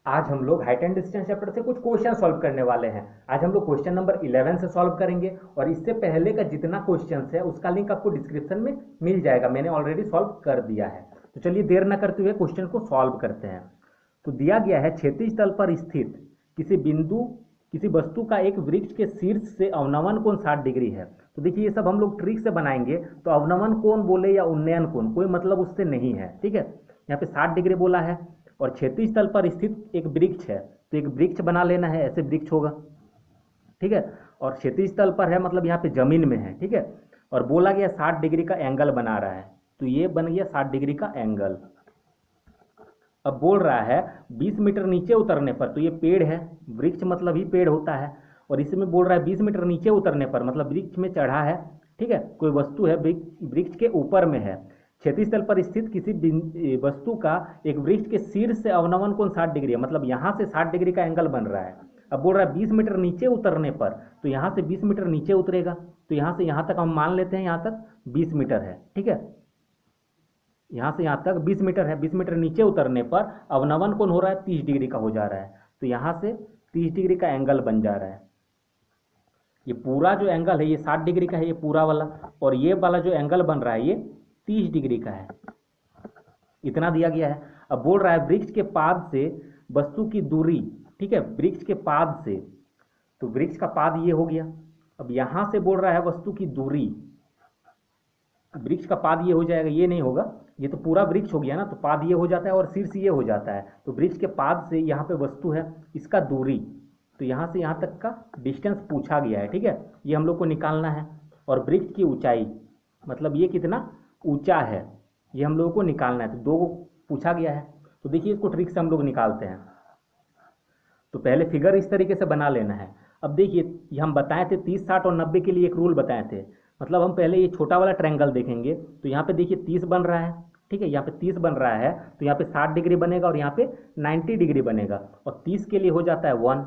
आज हम लोग हाइट एंड डिस्टेंस चैप्टर से कुछ क्वेश्चन सॉल्व करने वाले हैं। आज हम लोग क्वेश्चन नंबर 11 से सॉल्व करेंगे और इससे पहले का जितना क्वेश्चन है उसका लिंक आपको डिस्क्रिप्शन में मिल जाएगा। मैंने ऑलरेडी सॉल्व कर दिया है। तो चलिए देर न करते हुए क्वेश्चन को सॉल्व करते हैं। तो दिया गया है क्षैतिज तल पर स्थित किसी बिंदु किसी वस्तु का एक वृक्ष के शीर्ष से अवनमन कोण 60 डिग्री है। तो देखिए ये सब हम लोग ट्रिक से बनाएंगे। तो अवनमन कोण बोले या उन्नयन कोण कोई मतलब उससे नहीं है, ठीक है। यहाँ पे 60 डिग्री बोला है और क्षैतिज तल पर स्थित एक वृक्ष है, तो एक वृक्ष बना लेना है, ऐसे वृक्ष होगा, ठीक है। और क्षैतिज तल पर है मतलब यहाँ पे जमीन में है, ठीक है। और बोला गया 60 डिग्री का एंगल बना रहा है, तो ये बन गया 60 डिग्री का एंगल। अब बोल रहा है 20 मीटर नीचे उतरने पर, तो ये पेड़ है, वृक्ष मतलब ही पेड़ होता है। और इसमें बोल रहा है 20 मीटर नीचे उतरने पर मतलब वृक्ष में चढ़ा है, ठीक है, कोई वस्तु है वृक्ष के ऊपर में है। क्षैतिज तल पर स्थित किसी वस्तु का एक वृक्ष के शीर्ष से अवनमन कोण 60 डिग्री है, मतलब यहाँ से 60 डिग्री का एंगल बन रहा है। अब बोल रहा है 20 मीटर नीचे उतरने पर, तो यहाँ से 20 मीटर नीचे उतरेगा, तो यहाँ से यहाँ तक हम मान लेते हैं यहाँ तक 20 मीटर है, ठीक है। यहाँ से यहाँ तक 20 मीटर है। 20 मीटर नीचे उतरने पर अवनमन कोण हो रहा है 30 डिग्री का हो जा रहा है, तो यहाँ से 30 डिग्री का एंगल बन जा रहा है। ये पूरा जो एंगल है ये 60 डिग्री का है, ये पूरा वाला, और ये वाला जो एंगल बन रहा है ये 30 डिग्री का है। इतना दिया गया है। अब बोल रहा है वृक्ष के पाद से वस्तु की दूरी, ठीक है, वृक्ष के पाद से, तो वृक्ष का पाद ये हो गया। अब यहां से बोल रहा है वस्तु की दूरी, वृक्ष का पाद ये हो जाएगा, ये नहीं होगा, ये तो पूरा वृक्ष हो गया ना, तो पाद ये हो जाता है और शीर्ष ये हो जाता है। तो वृक्ष के पाद से यहाँ पे वस्तु है, इसका दूरी, तो यहाँ से यहाँ तक का डिस्टेंस पूछा गया है, ठीक है, ये हम लोग को निकालना है। और वृक्ष की ऊंचाई मतलब ये कितना ऊंचा है ये हम लोगों को निकालना है, तो दो को पूछा गया है। तो देखिए इसको ट्रिक से हम लोग निकालते हैं। तो पहले फिगर इस तरीके से बना लेना है। अब देखिए ये हम बताए थे 30, 60 और 90 के लिए एक रूल बताए थे। मतलब हम पहले ये छोटा वाला ट्रायंगल देखेंगे, तो यहाँ पे देखिए 30 बन रहा है, ठीक है, यहाँ पे 30 बन रहा है, तो यहाँ पे 60 डिग्री बनेगा और यहाँ पे 90 डिग्री बनेगा। और 30 के लिए हो जाता है 1,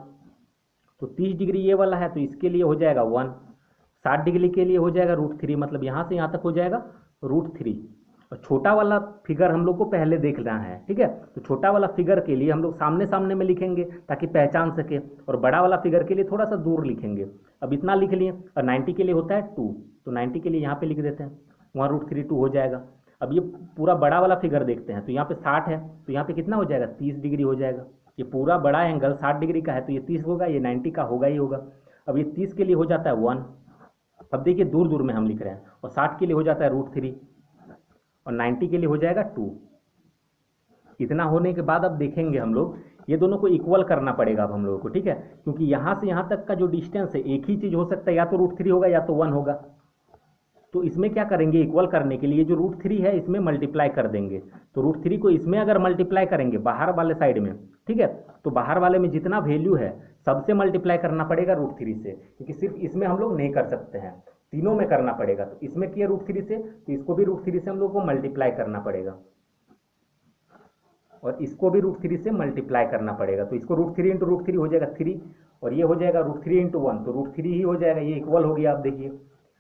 तो 30 डिग्री ये वाला है, तो इसके लिए हो जाएगा 1। 60 डिग्री के लिए हो जाएगा √3, मतलब यहाँ से यहाँ तक हो जाएगा √3। और छोटा वाला फिगर हम लोग को पहले देखना है, ठीक है। तो छोटा वाला फिगर के लिए हम लोग सामने सामने में लिखेंगे ताकि पहचान सके, और बड़ा वाला फिगर के लिए थोड़ा सा दूर लिखेंगे। अब इतना लिख लिए। और 90 के लिए होता है 2, तो 90 के लिए यहाँ पे लिख देते हैं, वहाँ √3 2 हो जाएगा। अब ये पूरा बड़ा वाला फिगर देखते हैं, तो यहाँ पे 60 है, तो यहाँ पे कितना हो जाएगा 30 डिग्री हो जाएगा। ये पूरा बड़ा एंगल 60 डिग्री का है, तो ये 30 होगा, ये 90 का होगा ही होगा। अब ये 30 के लिए हो जाता है 1। अब देखिए दूर दूर में हम लिख रहे हैं, और 60 के लिए हो जाता है √3, और 90 के लिए हो जाएगा 2। इतना होने के बाद अब देखेंगे हम लोग ये दोनों को इक्वल करना पड़ेगा अब हम लोगों को, ठीक है, क्योंकि यहाँ से यहाँ तक का जो डिस्टेंस है एक ही चीज़ हो सकता है, या तो √3 होगा या तो 1 होगा। तो इसमें क्या करेंगे इक्वल करने के लिए, जो √3 है इसमें मल्टीप्लाई कर देंगे। तो √3 को इसमें अगर मल्टीप्लाई करेंगे बाहर वाले साइड में, ठीक है, तो बाहर वाले में जितना वैल्यू है सबसे मल्टीप्लाई करना पड़ेगा √3 से, क्योंकि सिर्फ इसमें हम लोग नहीं कर सकते हैं, तीनों में करना पड़ेगा। तो इसमें किया √3 से, तो इसको भी √3 से हम लोग को मल्टीप्लाई करना पड़ेगा, और इसको भी √3 से मल्टीप्लाई करना पड़ेगा। तो इसको √3 इंटू √3 हो जाएगा 3, और ये हो जाएगा √3 इंटू 1, तो √3 ही हो जाएगा, ये इक्वल हो गया। आप देखिए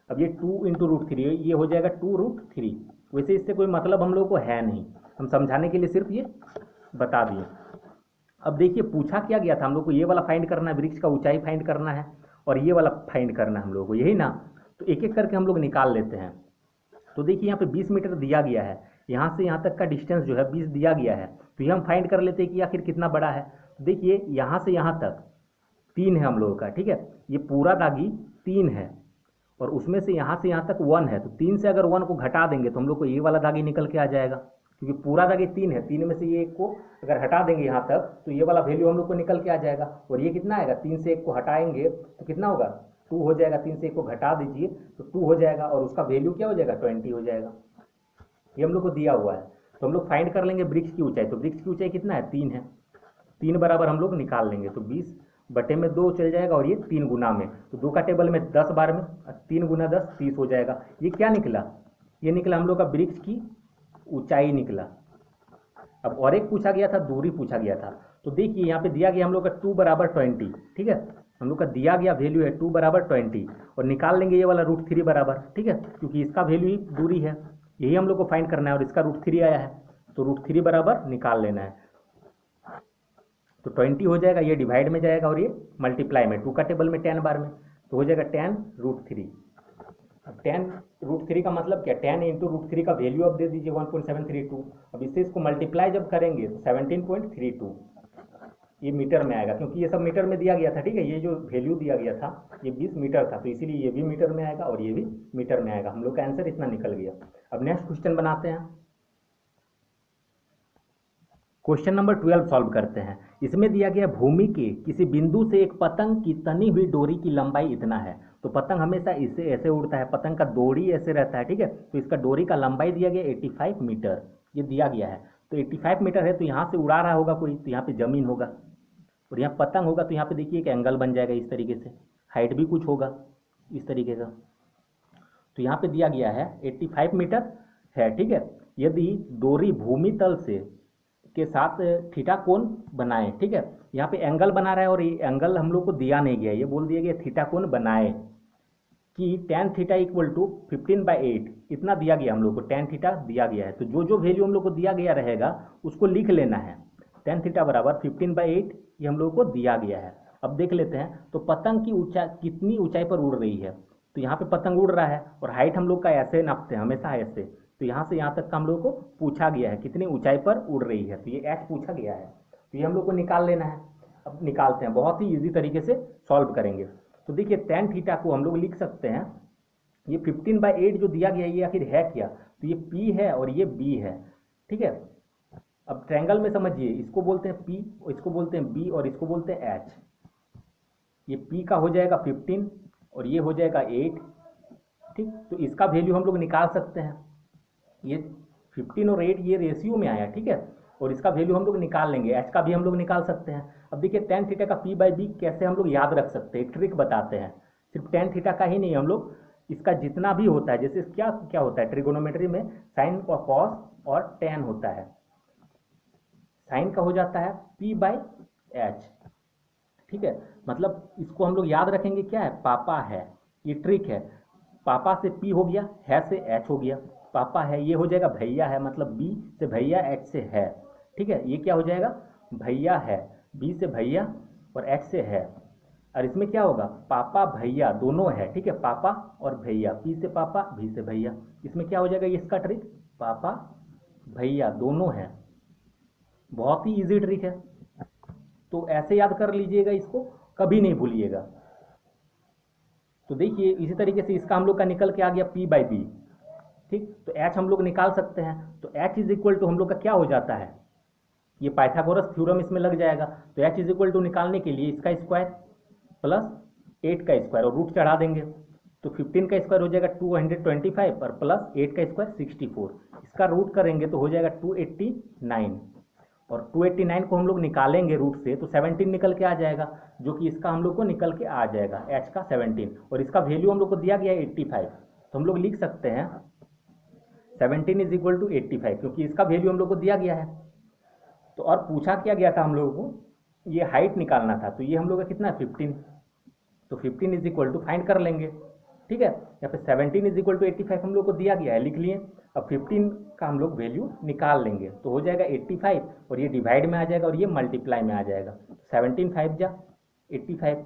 अब ये 2 इंटू √3 ये हो जाएगा 2√3। वैसे इससे कोई मतलब हम लोग को है नहीं, हम समझाने के लिए सिर्फ ये बता दिए। अब देखिए पूछा क्या गया था हम लोग को, ये वाला फाइंड करना है, वृक्ष का ऊंचाई फाइंड करना है, और ये वाला फाइंड करना है हम लोग को, यही ना। तो एक एक करके हम लोग निकाल लेते हैं। तो देखिए यहाँ पे 20 मीटर दिया गया है, यहाँ से यहाँ तक का डिस्टेंस जो है 20 दिया गया है, तो ये हम फाइंड कर लेते हैं कि आखिर कितना बड़ा है। तो देखिए यहाँ से यहाँ तक 3 है हम लोगों का, ठीक है, ये पूरा दागी 3 है, और उसमें से यहाँ तक 1 है, तो 3 से अगर 1 को घटा देंगे तो हम लोग को ये वाला दागी निकल के आ जाएगा, क्योंकि पूरा दागी 3 है, 3 में से ये 1 को अगर हटा देंगे यहाँ तक तो ये वाला वैल्यू हम लोग को निकल के आ जाएगा। और ये कितना आएगा, 3 से 1 को हटाएंगे तो कितना होगा 2 हो जाएगा, 3 से 1 को घटा दीजिए तो 2 हो जाएगा, और उसका वैल्यू क्या हो जाएगा 20 हो जाएगा। ये हम लोग को दिया हुआ है। तो हम लोग फाइंड कर लेंगे वृक्ष की ऊंचाई। तो वृक्ष की ऊंचाई कितना है 3 है, 3 बराबर हम लोग निकाल लेंगे, तो 20 बटे में 2 चल जाएगा, और ये 3 गुना में, तो 2 का टेबल में 10 बार में 3 गुना 10 30 हो जाएगा। ये क्या निकला, ये निकला हम लोग का वृक्ष की ऊंचाई निकला। अब और एक पूछा गया था, दूरी पूछा गया था। तो देखिए यहाँ पे दिया गया हम लोग का 2 बराबर 20, ठीक है, हम लोग का दिया गया वैल्यू है 2 बराबर 20, और निकाल लेंगे ये वाला √3 बराबर, ठीक है, क्योंकि इसका वैल्यू ही दूरी है, यही हम लोग को फाइंड करना है, और इसका √3 आया है, तो √3 बराबर निकाल लेना है। तो 20 हो जाएगा, ये डिवाइड में जाएगा और ये मल्टीप्लाई में, 2 का टेबल में 10 बार में, तो हो जाएगा 10√3। अब 10√3 का मतलब क्या, 10 इंटू √3 का वैल्यू अब दे दीजिए 1.732। अब इससे इसको मल्टीप्लाई जब करेंगे तो 17.32 ये मीटर में आएगा, क्योंकि ये सब मीटर में दिया गया था, ठीक है। ये जो वैल्यू दिया गया था ये 20 मीटर था, तो इसीलिए ये भी मीटर में आएगा और ये भी मीटर में आएगा। हम लोग का आंसर इतना निकल गया। अब नेक्स्ट क्वेश्चन बनाते हैं, क्वेश्चन नंबर 12 सॉल्व करते हैं। इसमें दिया गया भूमि के किसी बिंदु से एक पतंग की तनी हुई डोरी की लंबाई इतना है। तो पतंग हमेशा इससे ऐसे उड़ता है, पतंग का डोरी ऐसे रहता है, ठीक है। तो इसका डोरी का लंबाई दिया गया 85 मीटर, ये दिया गया है। तो 85 मीटर है, तो यहाँ से उड़ा रहा होगा कोई, तो यहाँ पे जमीन होगा और यहाँ पतंग होगा, तो यहाँ पे देखिए एक एंगल बन जाएगा इस तरीके से, हाइट भी कुछ होगा इस तरीके का। तो यहाँ पे दिया गया है 85 मीटर है, ठीक है। यदि डोरी भूमि तल से के साथ थीटा कोण बनाए, ठीक है। यहाँ पे एंगल बना रहा है और ये एंगल हम लोग को दिया नहीं गया, ये बोल दिया गया थीटा कोण बनाए कि tan थीटा इक्वल टू 15/8 इतना दिया गया हम लोग को, tan थीटा दिया गया है। तो जो जो वैल्यू हम लोग को दिया गया रहेगा उसको लिख लेना है। tan थीटा बराबर 15/8 ये हम लोग को दिया गया है। अब देख लेते हैं, तो पतंग की ऊंचाई कितनी ऊंचाई पर उड़ रही है। तो यहाँ पे पतंग उड़ रहा है और हाइट हम लोग का ऐसे नापते हैं हमेशा ऐसे, तो यहाँ से यहाँ तक का हम लोग को पूछा गया है कितनी ऊंचाई पर उड़ रही है, तो ये h पूछा गया है, तो ये हम लोग को निकाल लेना है। अब निकालते हैं, बहुत ही इजी तरीके से सॉल्व करेंगे। तो देखिए tan थीटा को हम लोग लिख सकते हैं, ये 15/8 जो दिया गया है ये आखिर है क्या, तो ये P है और ये B है, ठीक है। अब ट्रायंगल में समझिए, इसको बोलते हैं P और इसको बोलते हैं B और इसको बोलते हैं H। ये P का हो जाएगा 15 और ये हो जाएगा 8, ठीक। तो इसका वैल्यू हम लोग निकाल सकते हैं, ये 15 और 8 ये रेशियो में आया, ठीक है। और इसका वैल्यू हम लोग निकाल लेंगे, H का भी हम लोग निकाल सकते हैं। अब देखिए tan थीटा का P/B कैसे हम लोग याद रख सकते हैं, एक ट्रिक बताते हैं। सिर्फ tan थीटा का ही नहीं, हम लोग इसका जितना भी होता है, जैसे क्या क्या होता है ट्रिगोनोमेट्री में, साइन और कॉस और tan होता है। साइन का हो जाता है P/H, ठीक है। मतलब इसको हम लोग याद रखेंगे, क्या है, पापा है, ये ट्रिक है। पापा से P हो गया, है से H हो गया, पापा है ये हो जाएगा भैया है, मतलब B से भैया, H से है, ठीक है। ये क्या हो जाएगा, भैया है, B से भैया और H से है। और इसमें क्या होगा, पापा भैया दोनों है, ठीक है, पापा और भैया, P से पापा B से भैया। इसमें क्या हो जाएगा, इसका ट्रिक पापा भैया दोनों है, बहुत ही इजी ट्रिक है। तो ऐसे याद कर लीजिएगा, इसको कभी नहीं भूलिएगा। तो देखिए इसी तरीके से इसका हम लोग का निकल के आ गया P/B, ठीक। तो H हम लोग निकाल सकते हैं, तो H इज इक्वल टू हम लोग का क्या हो जाता है, ये पाइथागोरस थ्योरम इसमें लग जाएगा। तो H इज इक्वल टू निकालने के लिए इसका स्क्वायर प्लस 8 का स्क्वायर और रूट चढ़ा देंगे, तो 15 का स्क्वायर हो जाएगा 225 और प्लस 8 का स्क्वायर 64, इसका रूट करेंगे तो हो जाएगा 289 और 289 को हम लोग निकालेंगे रूट से तो 17 निकल के आ जाएगा, जो कि इसका हम लोग को निकल के आ जाएगा H का 17 और इसका वैल्यू हम लोग को दिया गया है 85। तो हम लोग लिख सकते हैं 17 इज इक्वल टू 85, क्योंकि इसका वैल्यू हम लोग को दिया गया है। तो और पूछा क्या गया था हम लोगों को, ये हाइट निकालना था, तो ये हम लोग का कितना है 15, तो 15 इज इक्वल टू फाइंड कर लेंगे, ठीक है। यहाँ पे 17 इज इक्वल टू 85 हम लोग को दिया गया है, लिख लिए। अब 15 का हम लोग वैल्यू निकाल लेंगे तो हो जाएगा 85 और ये डिवाइड में आ जाएगा और ये मल्टीप्लाई में आ जाएगा। 17 5 जा 85,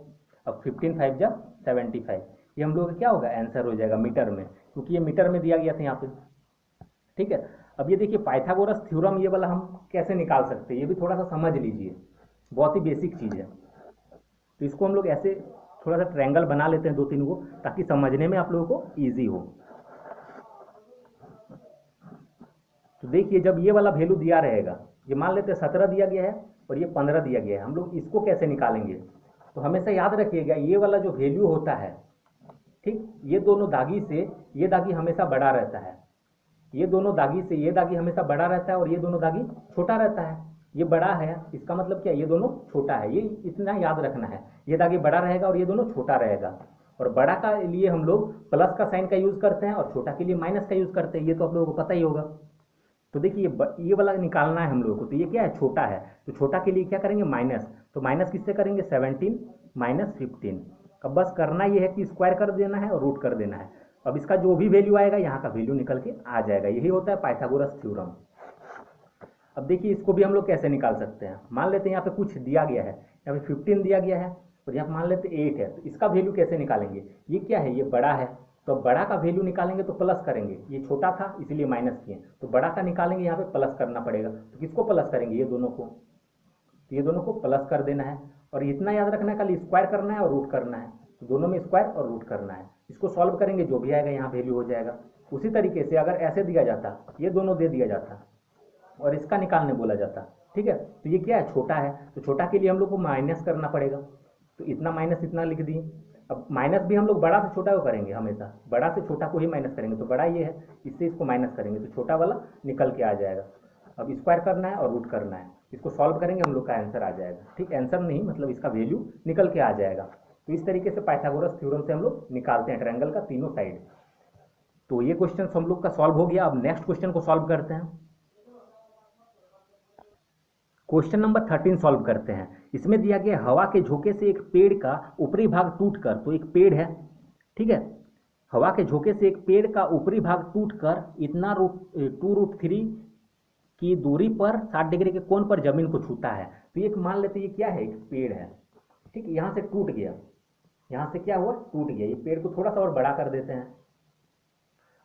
अब 15 5 जा 75, ये हम लोग का क्या होगा, आंसर हो जाएगा मीटर में, क्योंकि ये मीटर में दिया गया था यहाँ पे, ठीक है। अब ये देखिए पाइथागोरस थ्योरम ये वाला हम कैसे निकाल सकते हैं, ये भी थोड़ा सा समझ लीजिए, बहुत ही बेसिक चीज़ है। तो इसको हम लोग ऐसे थोड़ा सा ट्रायंगल बना लेते हैं 2-3 को, ताकि समझने में आप लोगों को ईजी हो। तो देखिए जब ये वाला वैल्यू दिया रहेगा, ये मान लेते हैं 17 दिया गया है और ये 15 दिया गया है, हम लोग इसको कैसे निकालेंगे, तो हमेशा याद रखिएगा ये वाला जो वैल्यू होता है, ठीक, ये दोनों दागी से ये दागी हमेशा बड़ा रहता है, ये दोनों दागी से ये दागी हमेशा बड़ा रहता है और ये दोनों दागी छोटा रहता है। ये बड़ा है, इसका मतलब क्या, ये दोनों छोटा है, ये इतना याद रखना है, ये दागी बड़ा रहेगा और ये दोनों छोटा रहेगा। और बड़ा का लिए हम लोग प्लस का साइन का यूज करते हैं और छोटा के लिए माइनस का यूज करते हैं, ये तो आप लोगों को पता ही होगा। तो देखिए ये वाला निकालना है हम लोगों को, तो ये क्या है, छोटा है, तो छोटा के लिए क्या करेंगे, माइनस, तो माइनस किससे करेंगे, 17 माइनस 15। अब बस करना ये है कि स्क्वायर कर देना है और रूट कर देना है। अब इसका जो भी वैल्यू आएगा यहाँ का वैल्यू निकल के आ जाएगा, यही होता है पाइथागोरस थ्योरम। अब देखिए इसको भी हम लोग कैसे निकाल सकते हैं। मान लेते हैं यहाँ पे कुछ दिया गया है, यहाँ पे 15 दिया गया है और यहाँ पे मान लेते 8 है, तो इसका वैल्यू कैसे निकालेंगे। ये क्या है, ये बड़ा है, तो बड़ा का वैल्यू निकालेंगे तो प्लस करेंगे, ये छोटा था इसलिए माइनस किए, तो बड़ा का निकालेंगे यहाँ पे प्लस करना पड़ेगा। तो किसको प्लस करेंगे, ये दोनों को, तो ये दोनों को प्लस कर देना है। और इतना याद रखना है, खाली स्क्वायर करना है और रूट करना है, तो दोनों में स्क्वायर और रूट करना है। इसको सॉल्व करेंगे, जो भी आएगा यहाँ वैल्यू हो जाएगा। उसी तरीके से अगर ऐसे दिया जाता, ये दोनों दे दिया जाता और इसका निकालने बोला जाता, ठीक है, तो ये क्या है, छोटा है, तो छोटा के लिए हम लोग को माइनस करना पड़ेगा, तो इतना माइनस इतना लिख दिए। अब माइनस भी हम लोग बड़ा से छोटा को करेंगे, हमेशा बड़ा से छोटा को ही माइनस करेंगे, तो बड़ा ये है, इससे इसको माइनस करेंगे तो छोटा वाला निकल के आ जाएगा। अब स्क्वायर करना है और रूट करना है, इसको सॉल्व करेंगे हम लोग का आंसर आ जाएगा, ठीक, आंसर नहीं मतलब इसका वैल्यू निकल के आ जाएगा। तो इस तरीके से पाइथागोरस थ्योरम से हम लोग निकालते हैं ट्रायंगल का तीनों साइड। तो ये क्वेश्चन हम लोग का सॉल्व हो गया। अब नेक्स्ट क्वेश्चन को सॉल्व करते हैं। क्वेश्चन नंबर 13 सॉल्व करते हैं। इसमें दिया गया हवा के झोंके से एक पेड़ का ऊपरी भाग टूटकर, तो एक पेड़ है, ठीक है, हवा के झोंके से एक पेड़ का ऊपरी भाग टूटकर इतना 2√3 की दूरी पर 60 डिग्री के कोण पर जमीन को छूता है। तो ये मान लेते हैं ये क्या है, एक पेड़ है, ठीक, यहां से टूट गया, यहां से क्या हुआ, टूट गया। ये पेड़ को थोड़ा सा और बड़ा कर देते हैं।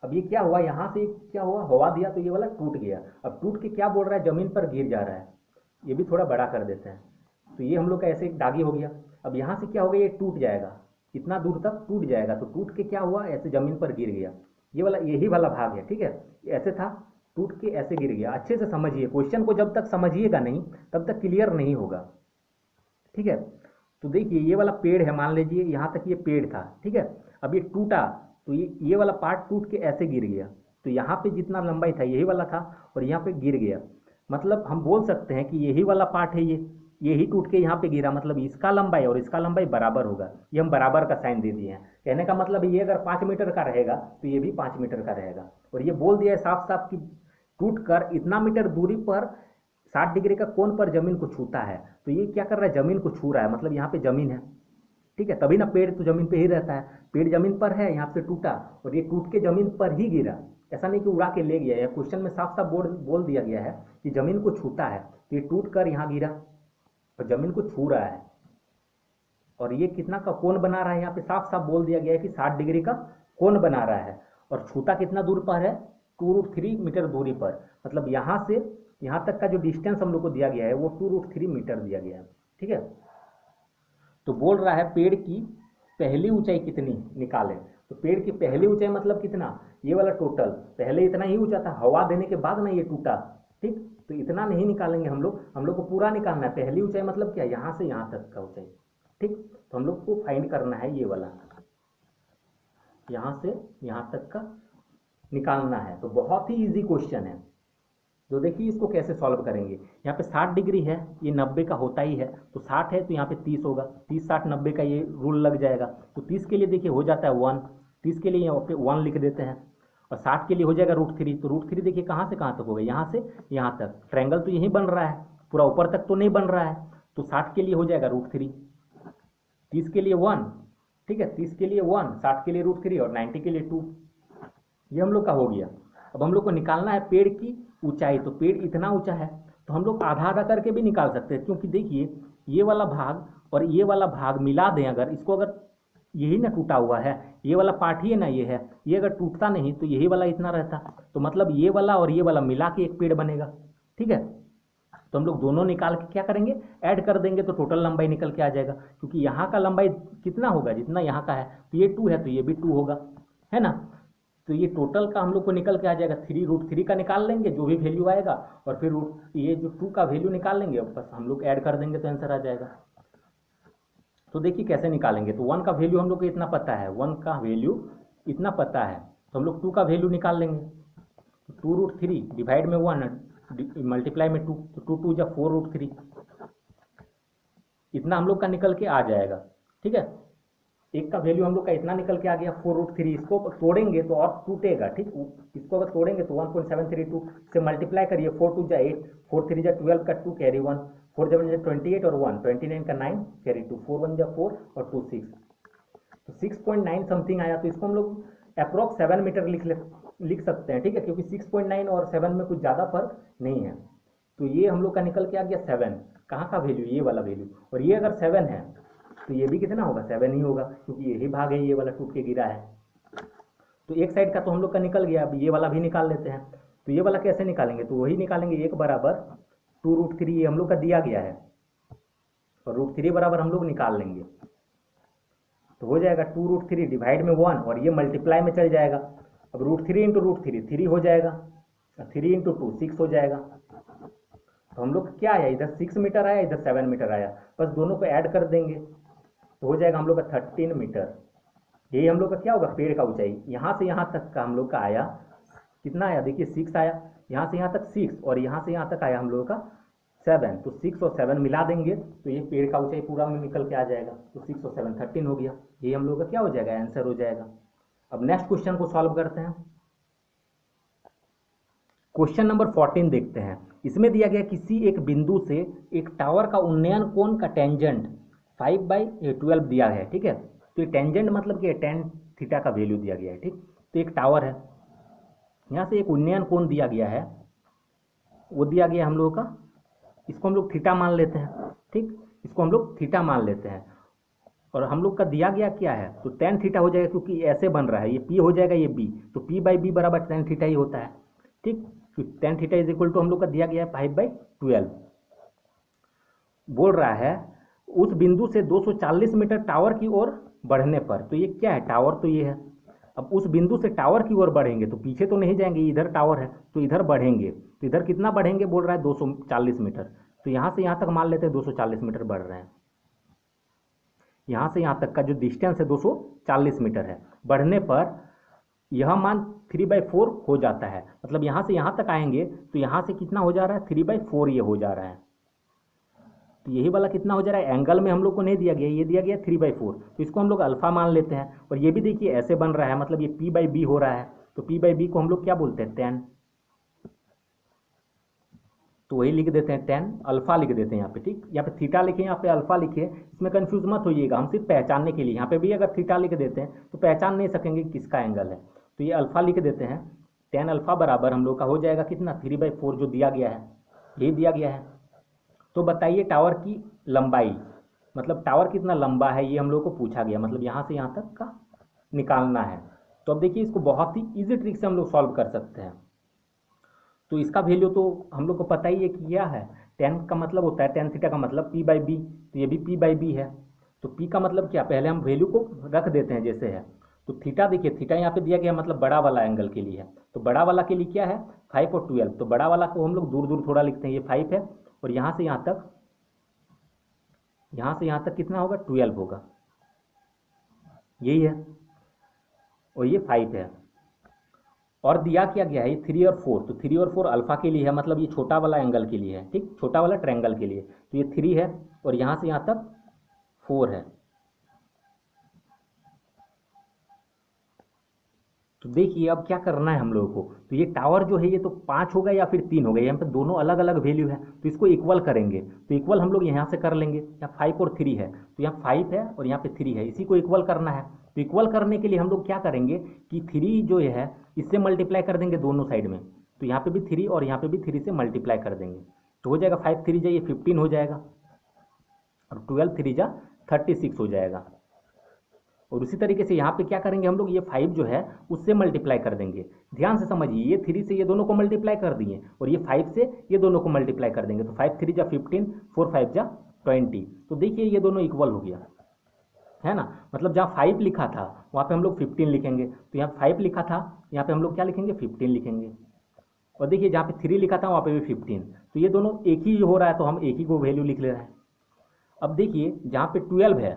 अब ये क्या हुआ, यहां से क्या हुआ, हवा दिया तो ये वाला टूट गया। अब टूट के क्या बोल रहा है, जमीन पर गिर जा रहा है, ये भी थोड़ा बड़ा कर देते हैं, तो ये हम लोग का ऐसे दागी हो गया। अब यहाँ से क्या होगा, ये टूट जाएगा, इतना दूर तक टूट जाएगा, तो टूट के क्या हुआ, ऐसे जमीन पर गिर गया। ये वाला यही वाला भाग है, ठीक है, ऐसे था, टूट के ऐसे गिर गया। अच्छे से समझिए, क्वेश्चन को जब तक समझिएगा नहीं तब तक क्लियर नहीं होगा, ठीक है। तो देखिए ये वाला पेड़ है, मान लीजिए यहाँ तक ये पेड़ था, ठीक है, अब ये टूटा तो ये वाला पार्ट टूट के ऐसे गिर गया, तो यहाँ पे जितना लंबाई था यही वाला था और यहाँ पे गिर गया। मतलब हम बोल सकते हैं कि यही वाला पार्ट है, यही टूट के यहाँ पे गिरा, मतलब इसका लंबाई और इसका लंबाई बराबर होगा। ये हम बराबर का साइन दे दिए हैं। कहने का मतलब ये अगर 5 मीटर का रहेगा तो ये भी 5 मीटर का रहेगा। और ये बोल दिया है साफ साफ कि टूट कर इतना मीटर दूरी पर 60 डिग्री का कोण पर जमीन को छूता है। तो ये क्या कर रहा है, जमीन को छू रहा है, मतलब यहाँ पे जमीन है, ठीक है, तभी ना पेड़ तो जमीन पे ही रहता है। पेड़ जमीन पर है, यहाँ पे टूटा और ये टूट के जमीन पर ही गिरा, ऐसा नहीं कि उड़ा के ले गया। क्वेश्चन में साफ साफ बोल दिया गया है कि जमीन को छूता है, तो ये टूट कर यहाँ गिरा और जमीन को छू रहा है। और ये कितना का कोण बना रहा है, यहाँ पे साफ साफ बोल दिया गया है कि 60 डिग्री का कोण बना रहा है। और छूता कितना दूर पर है, 2√3 मीटर दूरी पर, मतलब यहाँ से यहाँ तक का जो डिस्टेंस हम लोग को दिया गया है वो 2√3 मीटर दिया गया है, ठीक है। तो बोल रहा है पेड़ की पहली ऊंचाई कितनी निकालें। तो पेड़ की पहली ऊंचाई मतलब कितना, ये वाला टोटल, पहले इतना ही ऊंचा था, हवा देने के बाद ना ये टूटा, ठीक, तो इतना नहीं निकालेंगे हम लोग को पूरा निकालना है। पहली ऊंचाई मतलब क्या, यहाँ से यहाँ तक का ऊंचाई, ठीक, तो हम लोग को फाइंड करना है ये वाला, यहाँ से यहाँ तक का निकालना है। तो बहुत ही इजी क्वेश्चन है। तो देखिए इसको कैसे सॉल्व करेंगे। यहाँ पे 60 डिग्री है, ये 90 का होता ही है, तो 60 है तो यहाँ पे 30 होगा, 30 60 90 का ये रूल लग जाएगा। तो 30 के लिए देखिए हो जाता है 1, 30 के लिए यहाँ पे 1 लिख देते हैं, और 60 के लिए हो जाएगा √3। तो √3 देखिए कहाँ से कहाँ तक होगा, यहाँ से यहाँ तक, ट्रायंगल तो यही बन रहा है, पूरा ऊपर तक तो नहीं बन रहा है, तो 60 के लिए हो जाएगा √3, 30 के लिए 1, ठीक है, 30 के लिए 1, 60 के लिए √3 और 90 के लिए 2। ये हम लोग का हो गया। अब हम लोग को निकालना है पेड़ की ऊंचाई। तो पेड़ इतना ऊंचा है तो हम लोग आधा आधा करके भी निकाल सकते हैं, क्योंकि देखिए ये वाला भाग और ये वाला भाग मिला दें अगर, इसको अगर यही ना टूटा हुआ है, ये वाला पार्ट ही है ना, ये है, ये अगर टूटता नहीं तो यही वाला इतना रहता, तो मतलब ये वाला और ये वाला मिला के एक पेड़ बनेगा, ठीक है। तो हम लोग दोनों निकाल के क्या करेंगे, ऐड कर देंगे, तो टोटल लंबाई निकल के आ जाएगा। क्योंकि यहाँ का लंबाई कितना होगा, जितना यहाँ का है, तो ये 2 है तो ये भी 2 होगा, है ना। तो ये टोटल का हम लोग को निकल के आ जाएगा, 3√3 का निकाल लेंगे जो भी वैल्यू आएगा, और फिर ये जो 2 का वैल्यू निकाल लेंगे, बस हम लोग ऐड कर देंगे तो आंसर आ जाएगा। तो देखिए कैसे निकालेंगे। तो 1 का वैल्यू हम लोग को इतना पता है, 1 का वैल्यू इतना पता है, तो हम लोग 2 का वैल्यू निकाल लेंगे। 2√3 डिवाइड में 1 मल्टीप्लाई में 2, तो 2 2 जा 4√3, इतना हम लोग का निकल के आ जाएगा, ठीक है। एक का वैल्यू हम लोग का इतना निकल के आ गया 4√3। इसको तोड़ेंगे तो और टूटेगा, ठीक, इसको अगर तोड़ेंगे तो 1.732 से मल्टीप्लाई करिए, 4 2 जा 8, 4 3 जा 12 का 2 कैरी 1, 4 7 जा 28 और 1 29 का 9 कैरी 2, 4 1 जा 4 और 2 6, तो 6.9 समथिंग आया। तो इसको हम लोग अप्रोक्स 7 मीटर लिख सकते हैं, ठीक है, क्योंकि 6.9 और 7 में कुछ ज़्यादा फर्क नहीं है। तो ये हम लोग का निकल के आ गया 7। कहाँ का वैल्यू? ये वाला वैल्यू। और ये अगर 7 है तो ये भी कितना होगा? 7 ही होगा, क्योंकि यही भाग है, ये वाला टूट के गिरा है। तो एक साइड का तो हम लोग का निकल गया। अब ये वाला भी निकाल लेते हैं। तो ये वाला कैसे निकालेंगे? तो वही निकालेंगे, 1 बराबर 2√3 ये हम लोग का दिया गया है, और √3 बराबर हम लोग निकाल लेंगे। तो हो जाएगा 2√3 डिवाइड में 1, और ये मल्टीप्लाई में चल जाएगा। अब √3 इंटू √3 3 हो जाएगा, 3 इंटू 2 6 हो जाएगा। तो हम लोग क्या आया? इधर 6 मीटर आया, इधर 7 मीटर आया, बस दोनों को ऐड कर देंगे तो हो जाएगा हम लोग का 13 मीटर। यही हम लोग का क्या होगा? पेड़ का ऊंचाई। यहाँ से यहाँ तक का हम लोग का आया, कितना आया? देखिए 6 आया, यहाँ से यहाँ तक 6, और यहाँ से यहाँ तक आया हम लोगों का 7। तो 6 और 7 मिला देंगे तो ये पेड़ का ऊंचाई पूरा में निकल के आ जाएगा। तो 6 और 7 13 हो गया। ये हम लोग का क्या हो जाएगा? आंसर हो जाएगा। अब नेक्स्ट क्वेश्चन को सॉल्व करते हैं। क्वेश्चन नंबर 14 देखते हैं। इसमें दिया गया किसी एक बिंदु से एक टावर का उन्नयन कोण का टेंजेंट 5/12 दिया है, ठीक है। तो ये टेंजेंट मतलब कि tan थीटा का वैल्यू दिया गया है, ठीक। तो एक टावर है, यहाँ से एक उन्नयन कोण दिया गया है, वो दिया गया हम लोगों का, इसको हम लोग थीटा मान लेते हैं, ठीक। इसको हम लोग थीटा मान लेते हैं, और हम लोग का दिया गया क्या है? तो tan थीटा हो जाएगा, क्योंकि ऐसे बन रहा है, ये P हो जाएगा, ये B, तो P/B बराबर tan थीटा ही होता है, ठीक। तो tan theta is equal to हम लोग का दिया गया है 5/12। बोल रहा है उस बिंदु से 240 मीटर टावर की ओर बढ़ने पर, तो ये क्या है? टावर तो ये है। अब उस बिंदु से टावर की ओर बढ़ेंगे तो पीछे तो नहीं जाएंगे, इधर टावर है तो इधर बढ़ेंगे, तो इधर कितना बढ़ेंगे? बोल रहा है 240 मीटर। तो यहाँ से यहाँ तक मान लेते हैं 240 मीटर बढ़ रहे हैं। यहाँ से यहाँ तक का जो डिस्टेंस है 240 मीटर है। बढ़ने पर यह मान 3/4 हो जाता है, मतलब यहाँ से यहाँ तक आएंगे तो यहाँ से कितना हो जा रहा है? 3/4 ये हो जा रहा है। तो यही वाला कितना हो जा रहा है? एंगल में हम लोग को नहीं दिया गया, ये दिया गया 3/4, तो इसको हम लोग अल्फा मान लेते हैं। और ये भी देखिए ऐसे बन रहा है, मतलब ये P/B हो रहा है, तो P/B को हम लोग क्या बोलते हैं? tan। तो वही लिख देते हैं tan, अल्फा लिख देते हैं यहाँ पे, ठीक। यहाँ पे थीटा लिखे, यहाँ पे अल्फा लिखे, इसमें कंफ्यूज मत होइएगा, हम सिर्फ पहचानने के लिए, यहाँ पे भी अगर थीटा लिख देते हैं तो पहचान नहीं सकेंगे किसका एंगल है। तो ये अल्फा लिख देते हैं, tan अल्फा बराबर हम लोग का हो जाएगा कितना? 3/4 जो दिया गया है, यही दिया गया है। तो बताइए टावर की लंबाई, मतलब टावर कितना लंबा है, ये हम लोग को पूछा गया, मतलब यहाँ से यहाँ तक का निकालना है। तो अब देखिए इसको बहुत ही इजी ट्रिक से हम लोग सॉल्व कर सकते हैं। तो इसका वैल्यू तो हम लोग को पता ही है कि क्या है, tan का मतलब होता है, tan थीटा का मतलब P/B, तो ये भी P/B है। तो P का मतलब क्या? पहले हम वैल्यू को रख देते हैं जैसे है। तो थीटा देखिए, थीटा यहाँ पे दिया गया मतलब बड़ा वाला एंगल के लिए है, तो बड़ा वाला के लिए क्या है? 5 और 12। तो बड़ा वाला को हम लोग दूर दूर थोड़ा लिखते हैं, ये 5 है, और यहाँ से यहाँ तक, यहाँ से यहाँ तक कितना होगा? 12 होगा, यही है, और ये 5 है। और दिया क्या गया है? ये 3 और 4, तो 3 और 4 अल्फा के लिए है, मतलब ये छोटा वाला एंगल के लिए है, ठीक, छोटा वाला ट्रायंगल के लिए। तो ये 3 है, और यहाँ से यहाँ तक 4 है। तो देखिए अब क्या करना है हम लोगों को। तो ये टावर जो है ये तो 5 होगा या फिर 3 होगा, यहाँ पे दोनों अलग अलग वैल्यू है, तो इसको इक्वल करेंगे। तो इक्वल हम लोग यहाँ से कर लेंगे, यहाँ 5 और 3 है, तो यहाँ 5 है और यहाँ पे 3 है, इसी को इक्वल करना है। तो इक्वल करने के लिए हम लोग क्या करेंगे कि 3 जो है इससे मल्टीप्लाई कर देंगे दोनों साइड में, तो यहाँ पे भी 3 और यहाँ पे भी 3 से मल्टीप्लाई कर देंगे, तो हो जाएगा 5 3 जा ये 15 हो जाएगा, और 12 3 जा 36 हो जाएगा। और उसी तरीके से यहाँ पे क्या करेंगे हम लोग, ये 5 जो है उससे मल्टीप्लाई कर देंगे। ध्यान से समझिए, ये 3 से ये दोनों को मल्टीप्लाई कर दिए, और ये 5 से ये दोनों को मल्टीप्लाई कर देंगे, तो 5 3 जा 15, 4 5 जा 20। तो देखिए ये दोनों इक्वल हो गया, है ना। मतलब जहाँ 5 लिखा था वहाँ पे हम लोग 15 लिखेंगे, तो यहाँ 5 लिखा था, यहाँ पे हम लोग क्या लिखेंगे? 15 लिखेंगे। और देखिए जहाँ पे 3 लिखा था वहाँ पे भी 15, तो ये दोनों एक ही हो रहा है, तो हम एक ही को वैल्यू लिख ले रहे हैं। अब देखिए जहाँ पे 12 है,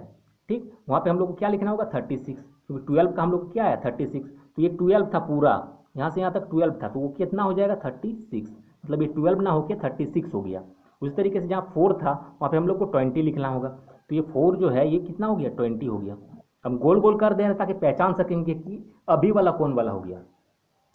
ठीक, वहाँ पे हम लोग को क्या लिखना होगा? 36, क्योंकि 12 का हम लोग क्या है? 36, तो ये 12 था पूरा, यहाँ से यहाँ तक 12 था, तो वो कितना हो जाएगा? 36, मतलब ये 12 ना होके 36 हो गया। उसी तरीके से जहाँ 4 था वहाँ पे हम लोग को 20 लिखना होगा, तो ये 4 जो है ये कितना हो गया? 20 हो गया। हम गोल गोल कर दे रहे हैं ताकि पहचान सकेंगे कि अभी वाला कौन वाला हो गया।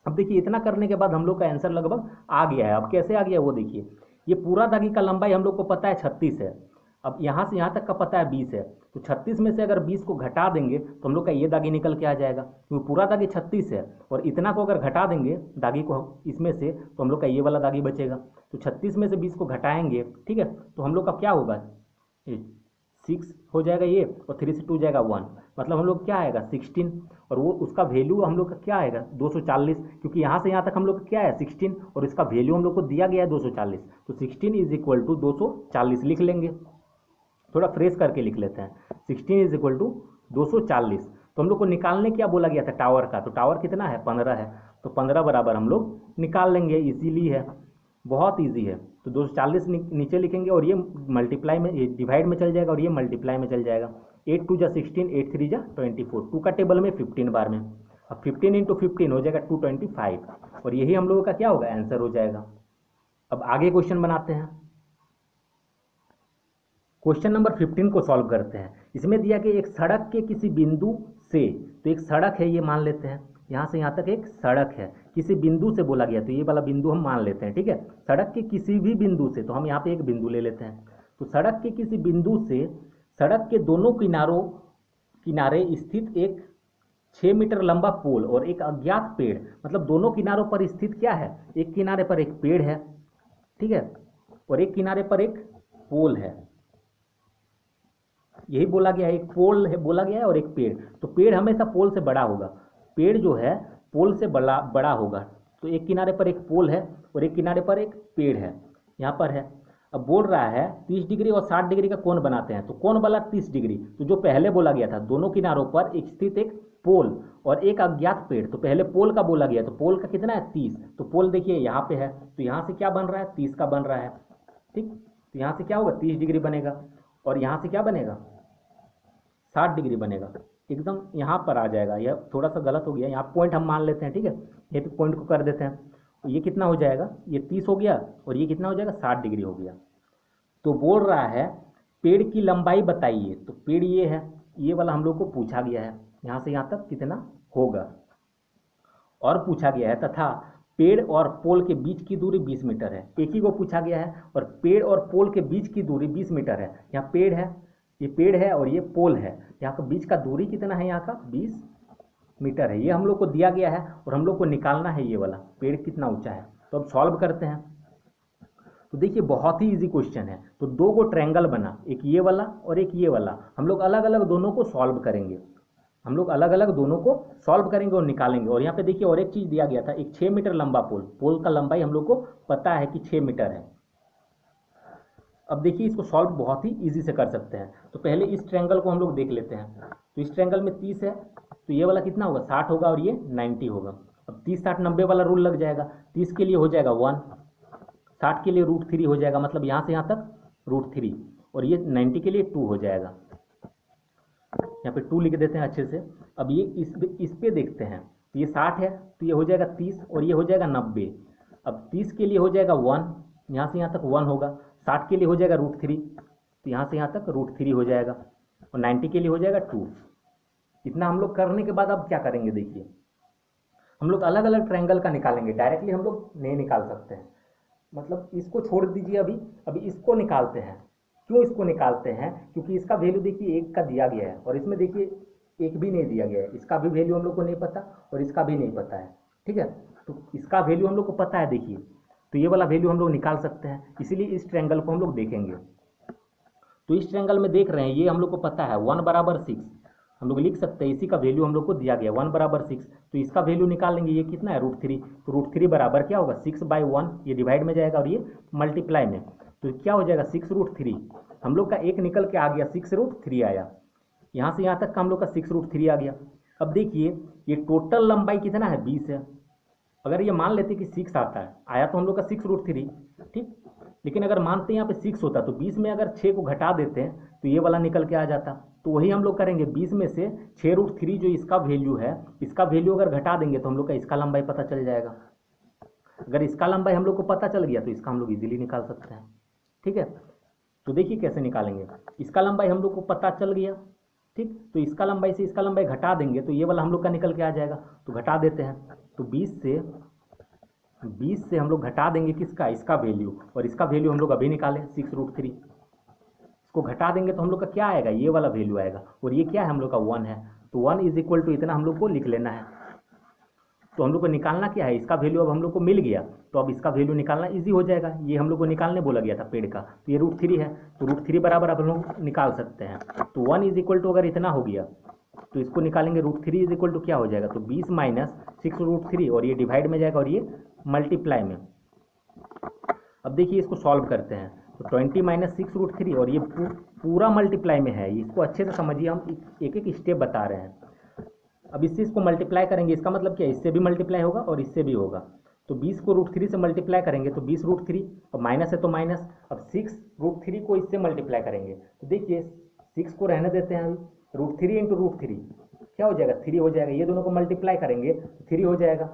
अब देखिए इतना करने के बाद हम लोग का आंसर लगभग आ गया है। अब कैसे आ गया वो देखिए, ये पूरा दागी का लंबाई हम लोग को पता है 36 है, अब यहाँ से यहाँ तक का पता है 20 है, तो 36 में से अगर 20 को घटा देंगे तो हम लोग का ये दागी निकल के आ जाएगा, क्योंकि पूरा दागी 36 है और इतना को अगर घटा देंगे दागी को इसमें से, तो हम लोग का ये वाला दागी बचेगा। तो 36 में से 20 को घटाएंगे, ठीक है, तो हम लोग का क्या होगा, 6 हो जाएगा ये, और 3 से 2 जाएगा 1, मतलब हम लोग क्या आएगा 16, और वो उसका वैल्यू हम लोग का क्या आएगा 240, क्योंकि यहाँ से यहाँ तक हम लोग का क्या है 16 और इसका वैल्यू हम लोग को दिया गया है 240, तो 16 इज इक्वल टू 240 लिख लेंगे। थोड़ा फ्रेश करके लिख लेते हैं, 16 इज इक्वल टू 240। तो हम लोग को निकालने क्या बोला गया था टावर का, तो टावर कितना है 15 है, तो 15 बराबर हम लोग निकाल लेंगे, इजीली है, बहुत इजी है। तो 240 नीचे लिखेंगे और ये मल्टीप्लाई में, ये डिवाइड में चल जाएगा और ये मल्टीप्लाई में चल जाएगा। 8 2 जा 16, 8 3 जा 24, 2 का टेबल में 15 बार में, अब 15 इंटू 15 हो जाएगा 225, और यही हम लोगों का क्या होगा आंसर हो जाएगा। अब आगे क्वेश्चन बनाते हैं, क्वेश्चन नंबर 15 को सॉल्व करते हैं। इसमें दिया कि एक सड़क के किसी बिंदु से, तो एक सड़क है ये मान लेते हैं, यहाँ से यहाँ तक एक सड़क है, किसी बिंदु से बोला गया, तो ये वाला बिंदु हम मान लेते हैं, ठीक है। सड़क के किसी भी बिंदु से, तो हम यहाँ पे एक बिंदु ले लेते हैं, तो सड़क के किसी बिंदु से सड़क के दोनों किनारे स्थित एक 6 मीटर लंबा पोल और एक अज्ञात पेड़, मतलब दोनों किनारों पर स्थित क्या है, एक किनारे पर एक पेड़ है, ठीक है, और एक किनारे पर एक पोल है, यही बोला गया है, एक पोल है बोला गया है और एक पेड़। तो पेड़ हमेशा पोल से बड़ा होगा, पेड़ जो है पोल से बड़ा होगा, तो एक किनारे पर एक पोल है और एक किनारे पर एक पेड़ है, यहाँ पर है। अब बोल रहा है 30 डिग्री और 60 डिग्री का कोण बनाते हैं, तो कोण वाला 30 डिग्री, तो जो पहले बोला गया था दोनों किनारों पर एक स्थित एक पोल और एक अज्ञात पेड़, तो पहले पोल का बोला गया, तो पोल का कितना है 30, तो पोल देखिए यहाँ पे है, तो यहाँ से क्या बन रहा है 30 का बन रहा है, ठीक, तो यहाँ से क्या होगा 30 डिग्री बनेगा, और यहाँ से क्या बनेगा 60 डिग्री बनेगा, एकदम यहाँ पर आ जाएगा। यह थोड़ा सा गलत हो गया, यहाँ पॉइंट हम मान लेते हैं, ठीक है, ये तो पॉइंट को कर देते हैं, तो ये कितना हो जाएगा, ये 30 हो गया और ये कितना हो जाएगा 60 डिग्री हो गया। तो बोल रहा है पेड़ की लंबाई बताइए, तो पेड़ ये है, ये वाला हम लोग को पूछा गया है, यहाँ से यहाँ तक कितना होगा, और पूछा गया है तथा पेड़ और पोल के बीच की दूरी 20 मीटर है, एक ही को पूछा गया है, और पेड़ और पोल के बीच की दूरी 20 मीटर है। यहाँ पेड़ है, ये पेड़ है और ये पोल है, यहाँ का बीच का दूरी कितना है, यहाँ का 20 मीटर है, ये हम लोग को दिया गया है और हम लोग को निकालना है ये वाला पेड़ कितना ऊंचा है। तो अब सॉल्व करते हैं, तो देखिए बहुत ही इजी क्वेश्चन है। तो दो को ट्रायंगल बना, एक ये वाला और एक ये वाला, हम लोग अलग अलग दोनों को सॉल्व करेंगे, हम लोग अलग अलग दोनों को सॉल्व करेंगे और निकालेंगे। और यहाँ पे देखिए और एक चीज दिया गया था, एक 6 मीटर लंबा पोल, पोल का लंबाई हम लोग को पता है कि 6 मीटर है। अब देखिए इसको सॉल्व बहुत ही इजी से कर सकते हैं। तो पहले इस ट्रायंगल को हम लोग देख लेते हैं, तो इस ट्रायंगल में 30 है, तो ये वाला कितना होगा 60 होगा और ये 90 होगा। अब 30 60 90 वाला रूल लग जाएगा, 30 के लिए हो जाएगा 1, 60 के लिए √3 हो जाएगा, मतलब यहाँ से यहाँ तक √3, और ये 90 के लिए 2 हो जाएगा, यहाँ पे 2 लिख देते हैं अच्छे से। अब ये इस पे देखते हैं, तो ये 60 है, तो ये हो जाएगा 30 और ये हो जाएगा 90। अब 30 के लिए हो जाएगा 1, यहाँ से यहाँ तक 1 होगा, 60 के लिए हो जाएगा √3, तो यहाँ से यहाँ तक √3 हो जाएगा, और 90 के लिए हो जाएगा 2। इतना हम लोग करने के बाद अब क्या करेंगे, देखिए हम लोग अलग अलग ट्रायंगल का निकालेंगे, डायरेक्टली हम लोग नहीं निकाल सकते हैं, मतलब इसको छोड़ दीजिए, अभी इसको निकालते हैं। क्यों इसको निकालते हैं, क्योंकि इसका वैल्यू देखिए 1 का दिया गया है और इसमें देखिए 1 भी नहीं दिया गया है, इसका भी वैल्यू हम लोग को नहीं पता और इसका भी नहीं पता है, ठीक है। तो इसका वैल्यू हम लोग को पता है, देखिए तो ये वाला वैल्यू हम लोग निकाल सकते हैं, इसीलिए इस ट्रायंगल को हम लोग देखेंगे। तो इस ट्रायंगल में देख रहे हैं, ये हम लोग को पता है 1 बराबर 6, हम लोग लिख सकते हैं, इसी का वैल्यू हम लोग को दिया गया 1 बराबर 6, तो इसका वैल्यू निकाल लेंगे, ये कितना है √3, तो √3 बराबर क्या होगा 6/1, ये डिवाइड में जाएगा और ये मल्टीप्लाई में, तो क्या हो जाएगा 6√3, हम लोग का एक निकल के आ गया 6√3 आया, यहाँ से यहाँ तक का हम लोग का 6√3 आ गया। अब देखिए ये टोटल लंबाई कितना है 20 है, अगर ये मान लेते कि 6 आता है, आया तो हम लोग का 6√3, ठीक, लेकिन अगर मानते हैं यहाँ पे 6 होता तो 20 में अगर 6 को घटा देते हैं तो ये वाला निकल के आ जाता, तो वही हम लोग करेंगे, 20 में से 6√3 जो इसका वैल्यू है, इसका वैल्यू अगर घटा देंगे तो हम लोग का इसका लंबाई पता चल जाएगा। अगर इसका लंबाई हम लोग को पता चल गया तो इसका हम लोग इजीली निकाल सकते हैं, ठीक है। तो देखिए कैसे निकालेंगे, इसका लंबाई हम लोग को पता चल गया, ठीक, तो इसका लंबाई से इसका लंबाई घटा देंगे तो ये वाला हम लोग का निकल के आ जाएगा, तो घटा देते हैं, तो 20 से हम लोग घटा देंगे किसका, इसका वैल्यू, और इसका वैल्यू हम लोग अभी निकालें 6√3, इसको घटा देंगे तो हम लोग का क्या आएगा, ये वाला वैल्यू आएगा, और ये क्या है हम लोग का 1 है, तो 1 इज इक्वल टू इतना हम लोग को लिख लेना है। तो हम लोग को निकालना क्या है, इसका वैल्यू अब हम लोग को मिल गया, तो अब इसका वैल्यू निकालना इजी हो जाएगा। ये हम लोग को निकालने बोला गया था पेड़ का, तो ये √3 है, तो √3 बराबर अब हम लोग निकाल सकते हैं। तो 1 इज इक्वल टू अगर इतना हो गया तो इसको निकालेंगे, √3 इज इक्वल टू क्या हो जाएगा, तो 20 माइनस 6 √3, और ये डिवाइड में जाएगा और ये मल्टीप्लाई में। अब देखिए इसको सॉल्व करते हैं, तो 20 माइनस 6 √3, और ये पूरा मल्टीप्लाई में है, इसको अच्छे से समझिए, हम एक एक स्टेप बता रहे हैं। अब इससे इसको मल्टीप्लाई करेंगे, इसका मतलब क्या है, इससे भी मल्टीप्लाई होगा और इससे भी होगा। तो 20 को √3 से मल्टीप्लाई करेंगे तो 20 √3, और माइनस है तो माइनस। अब 6 √3 को इससे मल्टीप्लाई करेंगे, तो देखिए 6 को रहने देते हैं, अभी √3 इंटू √3 क्या हो जाएगा, 3 हो जाएगा। ये दोनों को मल्टीप्लाई करेंगे तो 3 हो जाएगा।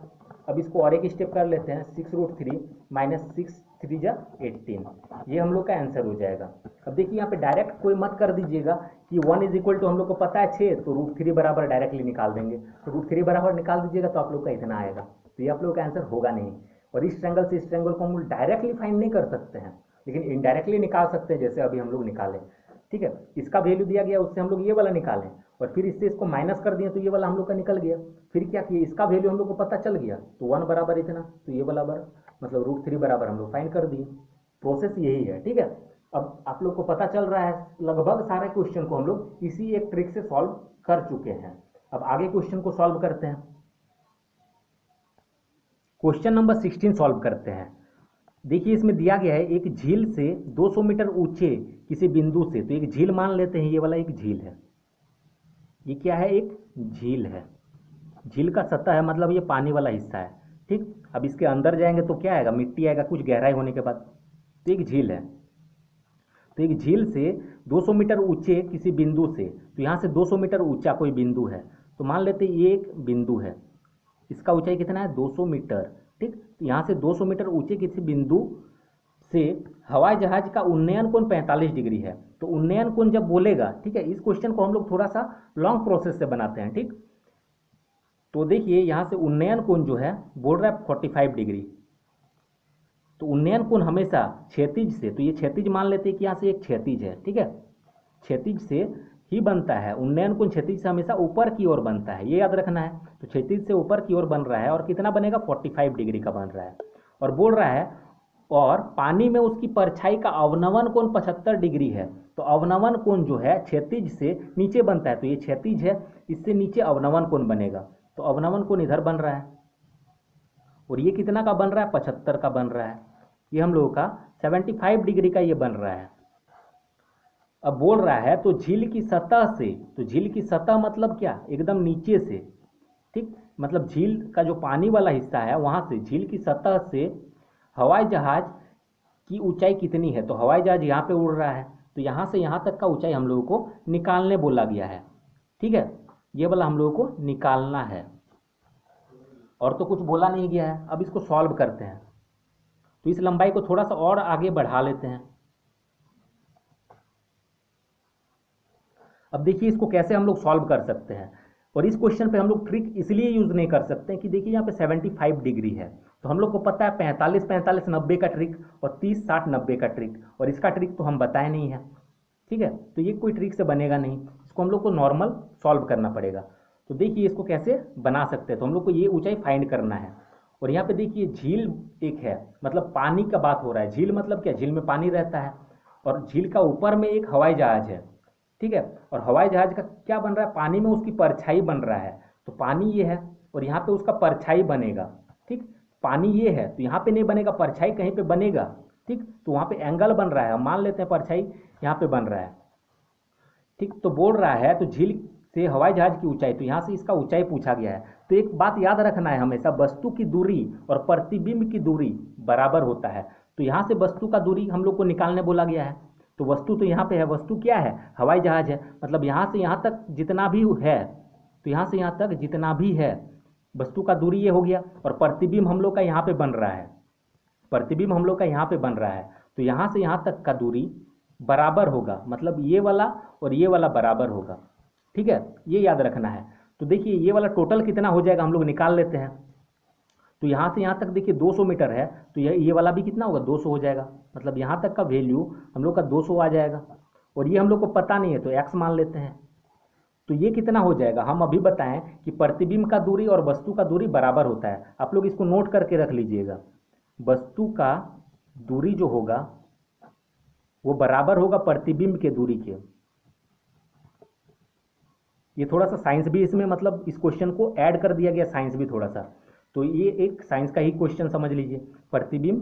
अब इसको और एक स्टेप कर लेते हैं, 6 √3 माइनस 6 3 जा 18, ये हम लोग का आंसर हो जाएगा। अब देखिए यहाँ पे डायरेक्ट कोई मत कर दीजिएगा कि 1 इज इक्वल टू हम लोग को पता है 6, तो √3 बराबर डायरेक्टली निकाल देंगे, तो √3 बराबर निकाल दीजिएगा तो आप लोग का इतना आएगा, तो ये आप लोग का आंसर होगा नहीं। और इस ट्रायंगल से इस ट्रायंगल को हम लोग डायरेक्टली फाइंड नहीं कर सकते हैं, लेकिन इनडायरेक्टली निकाल सकते हैं, जैसे अभी हम लोग निकालें। ठीक है, इसका वैल्यू दिया गया, उससे हम लोग ये वाला निकालें, और फिर इससे इसको माइनस कर दिए तो ये वाला हम लोग का निकल गया। फिर क्या किए, इसका वैल्यू हम लोग को पता चल गया, तो 1 बराबर इतना, तो ये बराबर मतलब √3 बराबर हम लोग फाइंड कर दिए। प्रोसेस यही है। ठीक है, अब आप लोग को पता चल रहा है, लगभग सारे क्वेश्चन को हम लोग इसी एक ट्रिक से सॉल्व कर चुके हैं। अब आगे क्वेश्चन को सॉल्व करते हैं। क्वेश्चन नंबर 16 सॉल्व करते हैं। देखिए इसमें दिया गया है, एक झील से 200 मीटर ऊंचे किसी बिंदु से, तो एक झील मान लेते हैं, ये वाला एक झील है, ये क्या है, एक झील है। झील का सतह है, मतलब ये पानी वाला हिस्सा है। ठीक, अब इसके अंदर जाएंगे तो क्या आएगा, मिट्टी आएगा कुछ गहराई होने के बाद। तो एक झील है, तो एक झील से 200 मीटर ऊंचे किसी बिंदु से, तो यहाँ से 200 मीटर ऊंचा कोई बिंदु है, तो मान लेते हैं ये एक बिंदु है, इसका ऊंचाई कितना है, 200 मीटर। ठीक, तो यहाँ से 200 मीटर ऊंचे किसी बिंदु से हवाई जहाज का उन्नयन कोण 45 डिग्री है। तो उन्नयन कोण जब बोलेगा, ठीक है, इस क्वेश्चन को हम लोग थोड़ा सा लॉन्ग प्रोसेस से बनाते हैं। ठीक, तो देखिए यहाँ से उन्नयन कोण जो है बोल रहा है 45 डिग्री, तो उन्नयन कोण हमेशा क्षैतिज से, तो ये क्षैतिज मान लेते हैं कि यहाँ से एक क्षैतिज है। ठीक है, क्षैतिज से ही बनता है, उन्नयन कोण क्षैतिज से हमेशा ऊपर की ओर बनता है, ये याद रखना है। तो क्षैतिज से ऊपर की ओर बन रहा है, और कितना बनेगा, 45 डिग्री का बन रहा है। और बोल रहा है, और पानी में उसकी परछाई का अवनमन कोण 75 डिग्री है। तो अवनमन कोण जो है क्षैतिज से नीचे बनता है, तो ये क्षैतिज है, इससे नीचे अवनमन कोण बनेगा, तो अवनमन कोण इधर बन रहा है, और ये कितना का बन रहा है, 75 का बन रहा है। ये हम लोगों का 75 डिग्री का ये बन रहा है। अब बोल रहा है, तो झील की सतह से, तो झील की सतह मतलब क्या, एकदम नीचे से। ठीक, मतलब झील का जो पानी वाला हिस्सा है वहां से, झील की सतह से हवाई जहाज की ऊंचाई कितनी है, तो हवाई जहाज यहाँ पे उड़ रहा है, तो यहाँ से यहाँ तक का ऊंचाई हम लोगों को निकालने बोला गया है। ठीक है, ये वाला हम लोगों को निकालना है, और तो कुछ बोला नहीं गया है। अब इसको सॉल्व करते हैं, तो इस लंबाई को थोड़ा सा और आगे बढ़ा लेते हैं। अब देखिए इसको कैसे हम लोग सॉल्व कर सकते हैं, और इस क्वेश्चन पे हम लोग ट्रिक इसलिए यूज नहीं कर सकते हैं कि देखिए यहाँ पे 75 डिग्री है, तो हम लोग को पता है 45 45 90 का ट्रिक, और 30 60 90 का ट्रिक, और इसका ट्रिक तो हम बताए नहीं है। ठीक है, तो ये कोई ट्रिक से बनेगा नहीं, इसको हम लोग को नॉर्मल सॉल्व करना पड़ेगा। तो देखिए इसको कैसे बना सकते हैं, तो हम लोग को ये ऊंचाई फाइंड करना है। और यहाँ पे देखिए झील एक है, मतलब पानी का बात हो रहा है। झील मतलब क्या, झील में पानी रहता है, और झील का ऊपर में एक हवाई जहाज है। ठीक है, और हवाई जहाज का क्या बन रहा है, पानी में उसकी परछाई बन रहा है, तो पानी ये है, और यहाँ पे उसका परछाई बनेगा। ठीक, पानी ये है, तो यहाँ पे नहीं बनेगा, परछाई कहीं पे बनेगा। ठीक, तो वहाँ पे एंगल बन रहा है, हम मान लेते हैं परछाई यहाँ पे बन रहा है। ठीक, तो बोल रहा है, तो झील से हवाई जहाज की ऊंचाई, तो यहाँ से इसका ऊंचाई पूछा गया है। तो एक बात याद रखना है हमेशा, वस्तु की दूरी और प्रतिबिंब की दूरी बराबर होता है। तो यहाँ से वस्तु का दूरी हम लोग को निकालने बोला गया है, तो वस्तु तो यहाँ पे है, वस्तु क्या है, हवाई जहाज है, मतलब यहाँ से यहाँ तक जितना भी है, तो यहाँ से यहाँ तक जितना भी है वस्तु का दूरी ये हो गया। और प्रतिबिंब हम लोग का यहाँ पे बन रहा है, प्रतिबिंब हम लोग का यहाँ पे बन रहा है, तो यहाँ से यहाँ तक का दूरी बराबर होगा, मतलब ये वाला और ये वाला बराबर होगा। ठीक है, ये याद रखना है। तो देखिए ये वाला टोटल कितना हो जाएगा, हम लोग निकाल लेते हैं। तो यहाँ से यहाँ तक देखिए 200 मीटर है, तो ये वाला भी कितना होगा, 200 हो जाएगा, मतलब यहाँ तक का वैल्यू हम लोग का 200 आ जाएगा। और ये हम लोग को पता नहीं है तो x मान लेते हैं। तो ये कितना हो जाएगा, हम अभी बताएं कि प्रतिबिंब का दूरी और वस्तु का दूरी बराबर होता है। आप लोग इसको नोट करके रख लीजिएगा, वस्तु का दूरी जो होगा वो बराबर होगा प्रतिबिंब के दूरी के। ये थोड़ा सा साइंस भी इसमें, मतलब इस क्वेश्चन को ऐड कर दिया गया, साइंस भी थोड़ा सा। तो ये एक साइंस का ही क्वेश्चन समझ लीजिए, प्रतिबिंब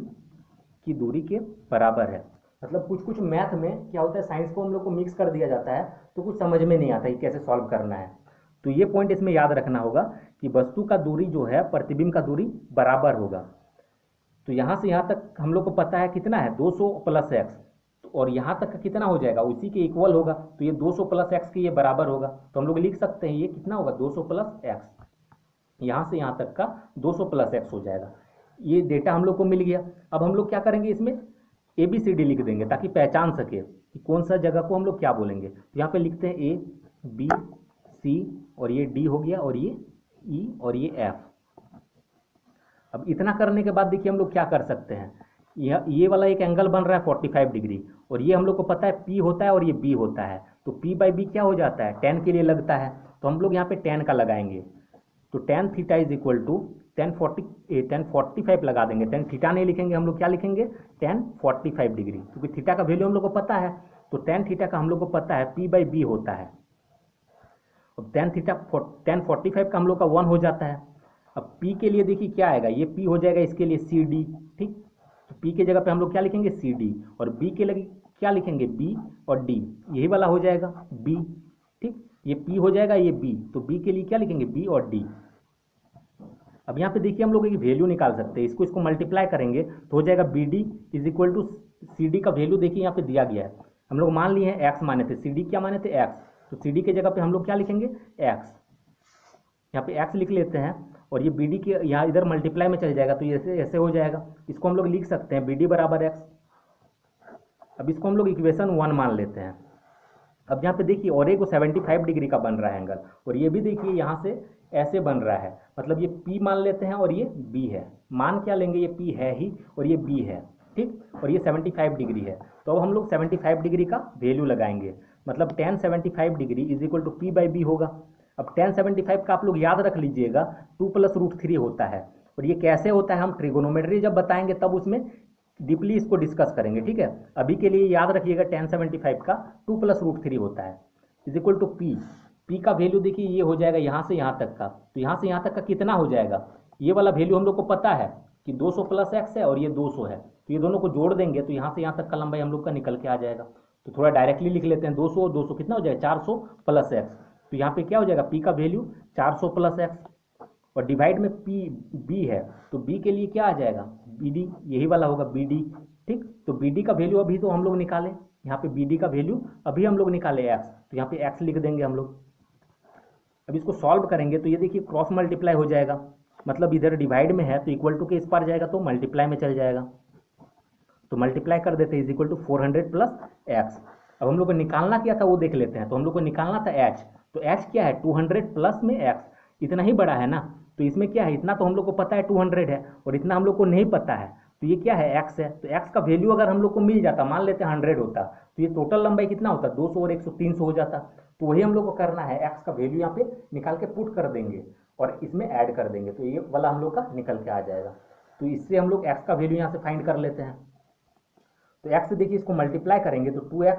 की दूरी के बराबर है। मतलब कुछ कुछ मैथ में क्या होता है, साइंस को हम लोग को मिक्स कर दिया जाता है तो कुछ समझ में नहीं आता कि कैसे सॉल्व करना है। तो ये पॉइंट इसमें याद रखना होगा कि वस्तु का दूरी जो है प्रतिबिंब का दूरी बराबर होगा। तो यहाँ से यहाँ तक हम लोग को पता है कितना है, 200 प्लस एक्स, और यहाँ तक का कितना हो जाएगा, उसी के इक्वल होगा। तो ये 200 प्लस एक्स के ये बराबर होगा, तो हम लोग लिख सकते हैं ये कितना होगा, 200 प्लस एक्स। यहाँ से यहाँ तक का 200 प्लस एक्स हो जाएगा। ये डेटा हम लोग को मिल गया। अब हम लोग क्या करेंगे, इसमें ABCD लिख देंगे ताकि पहचान सके कि कौन सा जगह को हम लोग क्या बोलेंगे। तो यहाँ पे लिखते हैं ABC, और ये D हो गया, और ये E, और ये F। अब इतना करने के बाद देखिए हम लोग क्या कर सकते हैं, ये वाला एक एंगल बन रहा है 45 डिग्री, और ये हम लोग को पता है P होता है और ये B होता है। तो P/B क्या हो जाता है, tan के लिए लगता है। तो हम लोग यहाँ पे tan का लगाएंगे। तो tan theta is equal to tan 45 लगा देंगे। tan थीटा नहीं लिखेंगे, हम लोग क्या लिखेंगे, tan 45 डिग्री, क्योंकि थीटा का वैल्यू हम लोग को पता है। तो tan थीटा का हम लोग को पता है P/B होता है। अब tan 45 का हम लोग का 1 हो जाता है। अब P के लिए देखिए क्या आएगा, ये P हो जाएगा इसके लिए CD, ठीक। तो P के जगह पे हम लोग क्या लिखेंगे, CD, और B के लिए क्या लिखेंगे, B और D, यही वाला हो जाएगा B, ठीक। ये P हो जाएगा, ये B, तो B के लिए क्या लिखेंगे, B और D। अब यहाँ पे देखिए हम लोग एक वैल्यू निकाल सकते हैं, इसको मल्टीप्लाई करेंगे तो हो जाएगा BD is equal to CD का वैल्यू देखिए यहाँ पे दिया गया है। हम लोग मान लिए हैं x माने थे, CD क्या माने थे, x। तो CD के जगह पे हम लोग क्या लिखेंगे, x। यहाँ पे x लिख लेते हैं, और ये BD के यहाँ इधर मल्टीप्लाई में चल जाएगा, तो ये ऐसे ऐसे हो जाएगा। इसको हम लोग लिख सकते हैं BD बराबर x। अब इसको हम लोग इक्वेशन 1 मान लेते हैं। अब यहाँ पे देखिए और एक 75 डिग्री का बन रहा है एंगल, और ये भी देखिए यहाँ से ऐसे बन रहा है, मतलब ये P मान लेते हैं और ये B है। मान क्या लेंगे, ये P है ही और ये B है, ठीक। और ये 75 डिग्री है, तो अब हम लोग 75 डिग्री का वैल्यू लगाएंगे। मतलब tan 75 degree is equal to P/B होगा। अब tan 75 का आप लोग याद रख लीजिएगा 2 + √3 होता है। और ये कैसे होता है, हम ट्रिगोनोमेट्री जब बताएंगे तब उसमें डीपली इसको डिस्कस करेंगे, ठीक है। अभी के लिए याद रखिएगा tan 75 का 2 + √3 होता है इज इक्वल टू P का वैल्यू देखिए ये हो जाएगा यहाँ से यहाँ तक का। तो यहाँ से यहाँ तक का कितना हो जाएगा, ये वाला वैल्यू हम लोग को पता है कि 200 प्लस एक्स है और ये 200 है, तो ये दोनों को जोड़ देंगे तो यहाँ से यहाँ तक का लंबाई हम लोग का निकल के आ जाएगा। तो थोड़ा डायरेक्टली लिख लेते हैं, 200 और 200 कितना हो जाएगा, 400 प्लस एक्स। तो यहाँ पे क्या हो जाएगा, P का वैल्यू 400 प्लस एक्स, और डिवाइड में B है, तो B के लिए क्या आ जाएगा, BD, यही वाला होगा BD, ठीक। तो BD का वैल्यू अभी तो हम लोग निकाले, यहाँ पे BD का वैल्यू अभी हम लोग निकाले x, तो यहाँ पे x लिख देंगे हम लोग। अब इसको सॉल्व करेंगे तो ये देखिए क्रॉस मल्टीप्लाई हो जाएगा, मतलब इधर डिवाइड में है तो इक्वल टू के इस पार जाएगा तो मल्टीप्लाई में चल जाएगा। तो मल्टीप्लाई कर देते हैं is equal to 400 plus x. अब हम लोग को निकालना क्या था वो देख लेते हैं। तो हम लोग को निकालना था h, तो h क्या है, 200 प्लस में x, इतना ही बड़ा है ना। तो इसमें क्या है, इतना तो हम लोग को पता है 200 है, और इतना हम लोग को नहीं पता है, तो ये क्या है, x है। तो x का वैल्यू अगर हम लोग को मिल जाता, मान लेते 100 होता, तो ये टोटल लंबाई कितना होता, 200 और 100 300 हो जाता। तो वही हम लोग को करना है, x का वैल्यू यहाँ पे निकाल के पुट कर देंगे और इसमें ऐड कर देंगे, तो ये वाला हम लोग का निकल के आ जाएगा। तो इससे हम लोग x का वैल्यू यहाँ से फाइंड कर लेते हैं। तो x से देखिए इसको मल्टीप्लाई करेंगे तो 2x,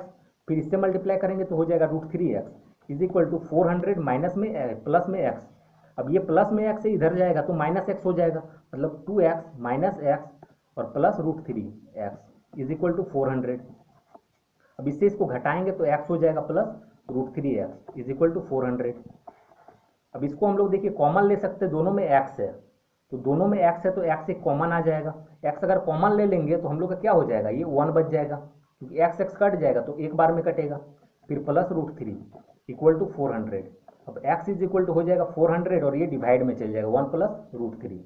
फिर इससे मल्टीप्लाई करेंगे तो हो जाएगा √3x is equal to 400 minus में प्लस में x। अब ये प्लस में x से इधर जाएगा तो माइनस x हो जाएगा, मतलब 2x माइनस x और plus √3x is equal to 400। अब इससे इसको घटाएंगे तो x हो जाएगा plus √3x is equal to 400। अब इसको हम लोग देखिए कॉमन ले सकते हैं, दोनों में x है, तो दोनों में x है तो x एक कॉमन आ जाएगा। x अगर कॉमन ले लेंगे तो हम लोग का क्या हो जाएगा, ये 1 बच जाएगा, क्योंकि x कट जाएगा तो एक बार में कटेगा। फिर प्लस √3 इक्वल टू 400। अब x इज इक्वल टू हो जाएगा 400 और ये डिवाइड में चल जाएगा 1 प्लस √3।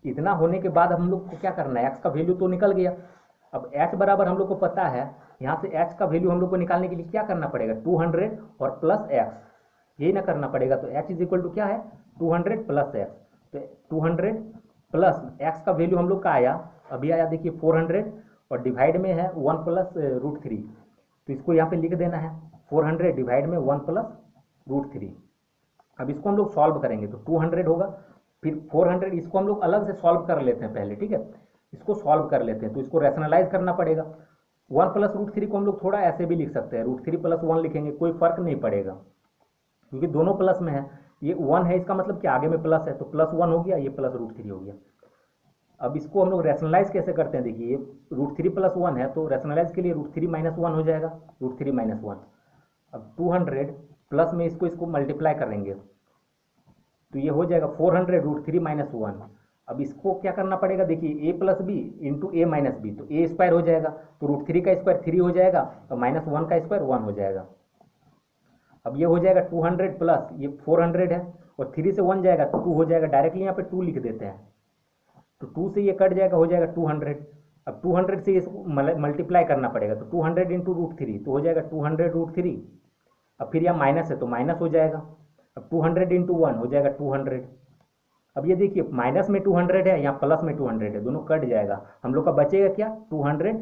इतना होने के बाद हम लोग को क्या करना है, x का वैल्यू तो निकल गया। अब h बराबर हम लोग को पता है, यहाँ से h का वैल्यू हम लोग को निकालने के लिए क्या करना पड़ेगा, 200 और प्लस x, यही ना करना पड़ेगा। तो h इज इक्वल टू क्या है, 200 प्लस x। तो 200 प्लस x का वैल्यू हम लोग का आया, अभी आया देखिए 400, और डिवाइड में है 1 प्लस √3, तो इसको यहाँ पे लिख देना है 400 डिवाइड में 1 प्लस √3। अब इसको हम लोग सॉल्व करेंगे तो 200 होगा, फिर 400, इसको हम लोग अलग से सॉल्व कर लेते हैं पहले, ठीक है। इसको सॉल्व कर लेते हैं तो इसको रैशनलाइज करना पड़ेगा। 1 प्लस √3 को हम लोग थोड़ा ऐसे भी लिख सकते हैं, √3 + 1 लिखेंगे, कोई फर्क नहीं पड़ेगा क्योंकि दोनों प्लस में है। ये 1 है, इसका मतलब कि आगे में प्लस है, तो +1 हो गया, ये प्लस √3 हो गया। अब इसको हम लोग रैशनलाइज कैसे करते हैं, देखिए ये √3 + 1 है, तो रैशनलाइज के लिए √3 - 1 हो जाएगा, √3 - 1। अब 200 प्लस में इसको मल्टीप्लाई करेंगे तो ये हो जाएगा 400 √3 - 1। अब इसको क्या करना पड़ेगा, देखिए a + b into a - b, तो a स्क्वायर हो जाएगा, तो √3 का स्क्वायर 3 हो जाएगा, और -1 का स्क्वायर 1 हो जाएगा। अब ये हो जाएगा 200 प्लस ये 400 है, और 3 से 1 जाएगा तो 2 हो जाएगा, डायरेक्टली यहाँ पे 2 लिख देते हैं, तो 2 से ये कट जाएगा, हो जाएगा 200। अब 200 से इसको मल्टीप्लाई करना पड़ेगा, तो 200 इंटू √3 तो हो जाएगा 200 √3। अब फिर यहाँ माइनस है तो माइनस हो जाएगा, अब 200 इंटू 1 हो जाएगा 200। अब ये देखिए माइनस में 200 है, यहाँ प्लस में 200 है, दोनों कट जाएगा, हम लोग का बचेगा क्या 200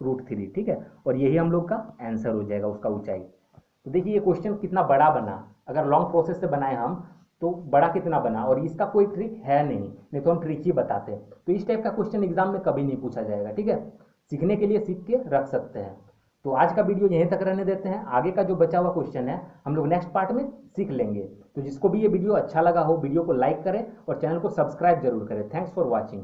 √3, ठीक है। और यही हम लोग का आंसर हो जाएगा, उसका ऊंचाई। तो देखिए ये क्वेश्चन कितना बड़ा बना, अगर लॉन्ग प्रोसेस से बनाए हम तो बड़ा कितना बना, और इसका कोई ट्रिक है नहीं तो हम ट्रिक ही बताते हैं। तो इस टाइप का क्वेश्चन एग्जाम में कभी नहीं पूछा जाएगा, ठीक है। सीखने के लिए सीख के रख सकते हैं। तो आज का वीडियो यहीं तक रहने देते हैं, आगे का जो बचा हुआ क्वेश्चन है हम लोग नेक्स्ट पार्ट में सीख लेंगे। तो जिसको भी ये वीडियो अच्छा लगा हो, वीडियो को लाइक करें और चैनल को सब्सक्राइब जरूर करें। Thanks for watching.